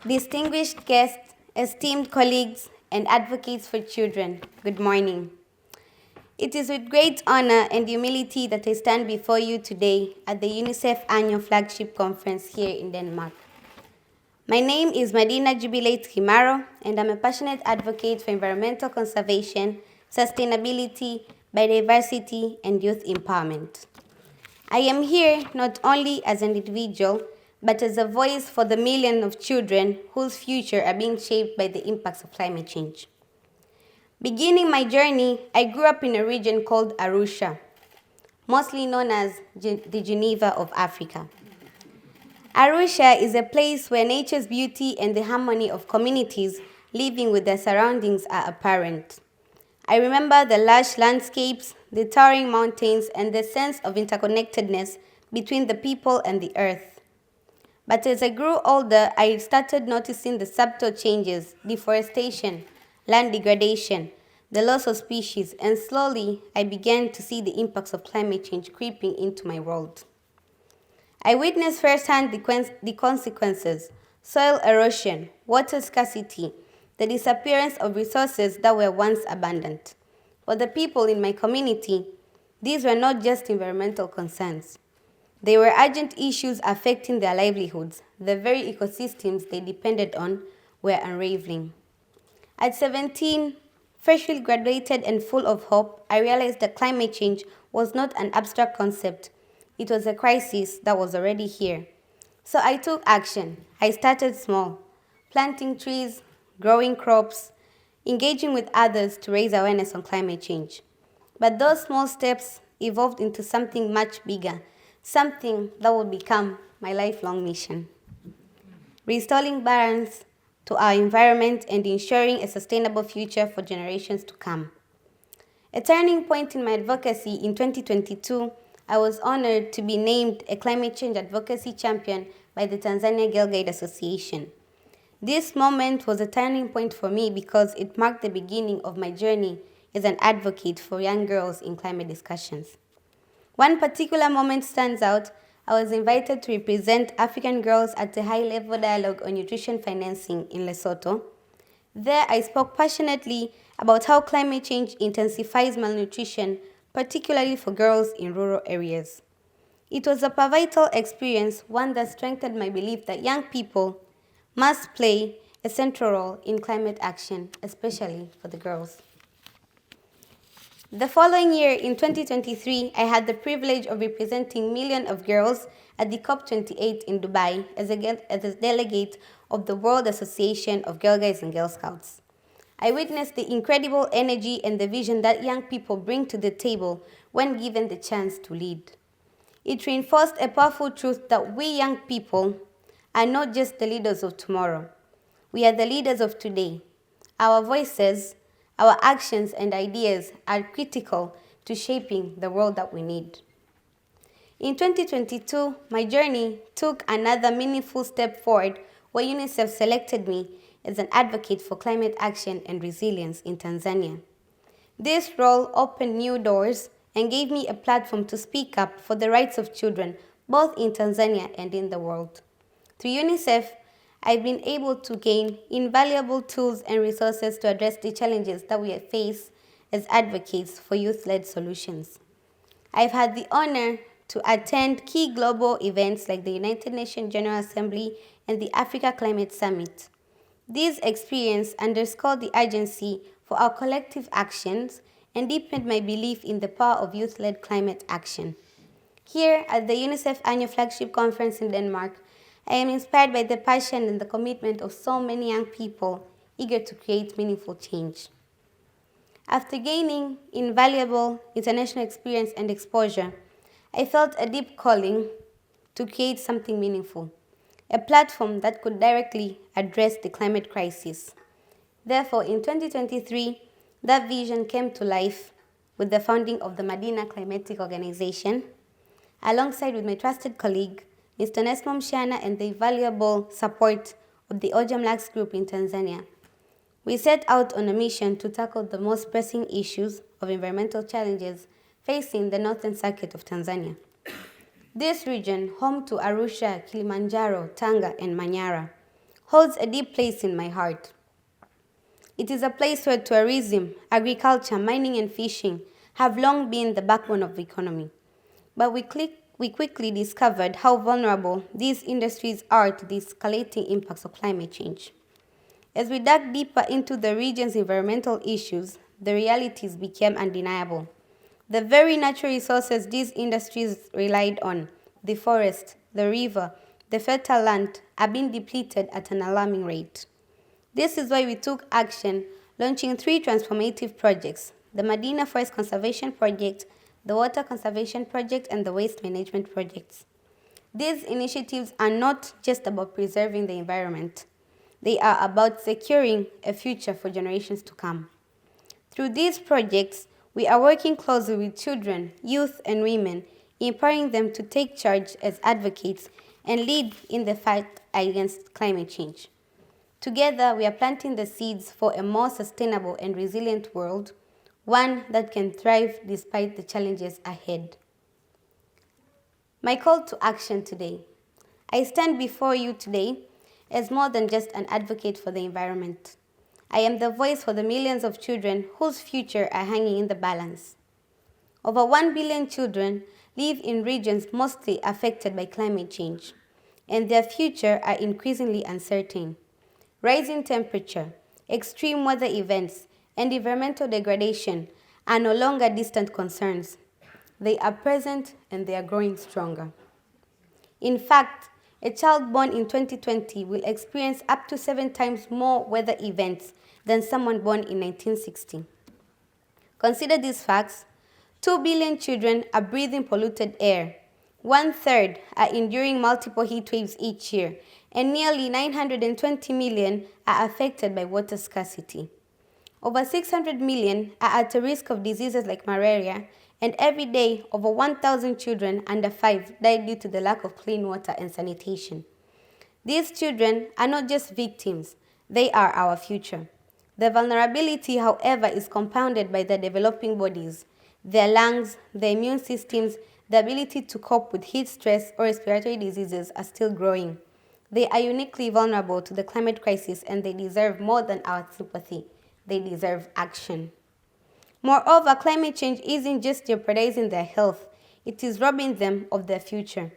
Distinguished guests, esteemed colleagues, and advocates for children, good morning. It is with great honor and humility that I stand before you today at the UNICEF Annual Flagship Conference here in Denmark. My name is Madina Kimaro, and I'm a passionate advocate for environmental conservation, sustainability, biodiversity, and youth empowerment. I am here not only as an individual, but as a voice for the millions of children whose future are being shaped by the impacts of climate change. Beginning my journey, I grew up in a region called Arusha, mostly known as the Geneva of Africa. Arusha is a place where nature's beauty and the harmony of communities living with their surroundings are apparent. I remember the lush landscapes, the towering mountains, and the sense of interconnectedness between the people and the earth. But as I grew older, I started noticing the subtle changes: deforestation, land degradation, the loss of species, and slowly I began to see the impacts of climate change creeping into my world. I witnessed firsthand the consequences: soil erosion, water scarcity, the disappearance of resources that were once abundant. For the people in my community, these were not just environmental concerns. They were urgent issues affecting their livelihoods. The very ecosystems they depended on were unraveling. At 17, freshly graduated and full of hope, I realized that climate change was not an abstract concept. It was a crisis that was already here. So I took action. I started small, planting trees, growing crops, engaging with others to raise awareness on climate change. But those small steps evolved into something much bigger, something that will become my lifelong mission: restoring balance to our environment and ensuring a sustainable future for generations to come. A turning point in my advocacy in 2022, I was honored to be named a climate change advocacy champion by the Tanzania Girl Guide Association. This moment was a turning point for me because it marked the beginning of my journey as an advocate for young girls in climate discussions. One particular moment stands out. I was invited to represent African girls at a high-level dialogue on nutrition financing in Lesotho. There, I spoke passionately about how climate change intensifies malnutrition, particularly for girls in rural areas. It was a pivotal experience, one that strengthened my belief that young people must play a central role in climate action, especially for the girls. The following year, in 2023, I had the privilege of representing millions of girls at the COP28 in Dubai as a delegate of the World Association of Girl Guides and Girl Scouts. I witnessed the incredible energy and the vision that young people bring to the table when given the chance to lead. It reinforced a powerful truth that we young people are not just the leaders of tomorrow. We are the leaders of today. Our voices, our actions and ideas are critical to shaping the world that we need. In 2022, my journey took another meaningful step forward where UNICEF selected me as an advocate for climate action and resilience in Tanzania. This role opened new doors and gave me a platform to speak up for the rights of children, both in Tanzania and in the world. Through UNICEF, I've been able to gain invaluable tools and resources to address the challenges that we face as advocates for youth-led solutions. I've had the honor to attend key global events like the United Nations General Assembly and the Africa Climate Summit. These experiences underscored the urgency for our collective actions and deepened my belief in the power of youth-led climate action. Here at the UNICEF Annual Flagship Conference in Denmark, I am inspired by the passion and the commitment of so many young people eager to create meaningful change. After gaining invaluable international experience and exposure, I felt a deep calling to create something meaningful, a platform that could directly address the climate crisis. Therefore, in 2023, that vision came to life with the founding of the Madina Climatic Organization, alongside with my trusted colleague, Mr. Nesmo Mshana, and the invaluable support of the Ojamlax Group in Tanzania. We set out on a mission to tackle the most pressing issues of environmental challenges facing the northern circuit of Tanzania. This region, home to Arusha, Kilimanjaro, Tanga, and Manyara, holds a deep place in my heart. It is a place where tourism, agriculture, mining, and fishing have long been the backbone of the economy. But we quickly discovered how vulnerable these industries are to the escalating impacts of climate change. As we dug deeper into the region's environmental issues, the realities became undeniable. The very natural resources these industries relied on, the forest, the river, the fertile land, are being depleted at an alarming rate. This is why we took action, launching 3 transformative projects: the Madina Forest Conservation Project, the Water Conservation Project, and the Waste Management Projects. These initiatives are not just about preserving the environment. They are about securing a future for generations to come. Through these projects, we are working closely with children, youth, and women, empowering them to take charge as advocates and lead in the fight against climate change. Together, we are planting the seeds for a more sustainable and resilient world, one that can thrive despite the challenges ahead. My call to action today. I stand before you today as more than just an advocate for the environment. I am the voice for the millions of children whose future are hanging in the balance. Over 1 billion children live in regions mostly affected by climate change, and their future are increasingly uncertain. Rising temperature, extreme weather events, and environmental degradation are no longer distant concerns. They are present and they are growing stronger. In fact, a child born in 2020 will experience up to 7 times more weather events than someone born in 1960. Consider these facts. 2 billion children are breathing polluted air. 1/3 are enduring multiple heat waves each year, and nearly 920 million are affected by water scarcity. Over 600 million are at a risk of diseases like malaria, and every day, over 1,000 children under 5 die due to the lack of clean water and sanitation. These children are not just victims, they are our future. The vulnerability, however, is compounded by their developing bodies. Their lungs, their immune systems, the ability to cope with heat stress or respiratory diseases are still growing. They are uniquely vulnerable to the climate crisis, and they deserve more than our sympathy. They deserve action. Moreover, climate change isn't just jeopardizing their health, it is robbing them of their future.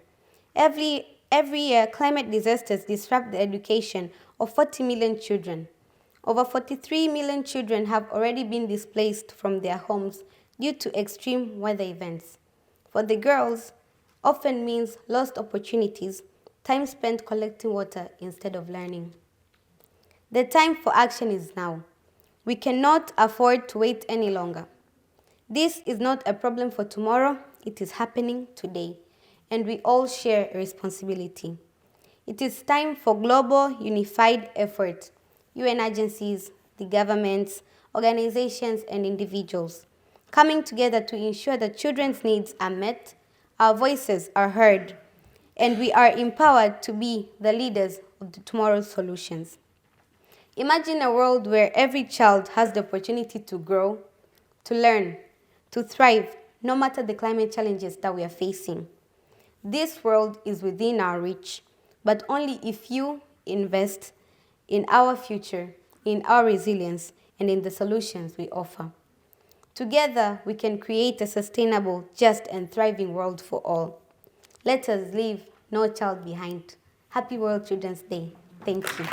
Every year, climate disasters disrupt the education of 40 million children. Over 43 million children have already been displaced from their homes due to extreme weather events. For the girls, often means lost opportunities, time spent collecting water instead of learning. The time for action is now. We cannot afford to wait any longer. This is not a problem for tomorrow, it is happening today, and we all share a responsibility. It is time for global, unified effort. UN agencies, the governments, organizations, and individuals coming together to ensure that children's needs are met, our voices are heard, and we are empowered to be the leaders of tomorrow's solutions. Imagine a world where every child has the opportunity to grow, to learn, to thrive, no matter the climate challenges that we are facing. This world is within our reach, but only if you invest in our future, in our resilience, and in the solutions we offer. Together, we can create a sustainable, just, and thriving world for all. Let us leave no child behind. Happy World Children's Day. Thank you.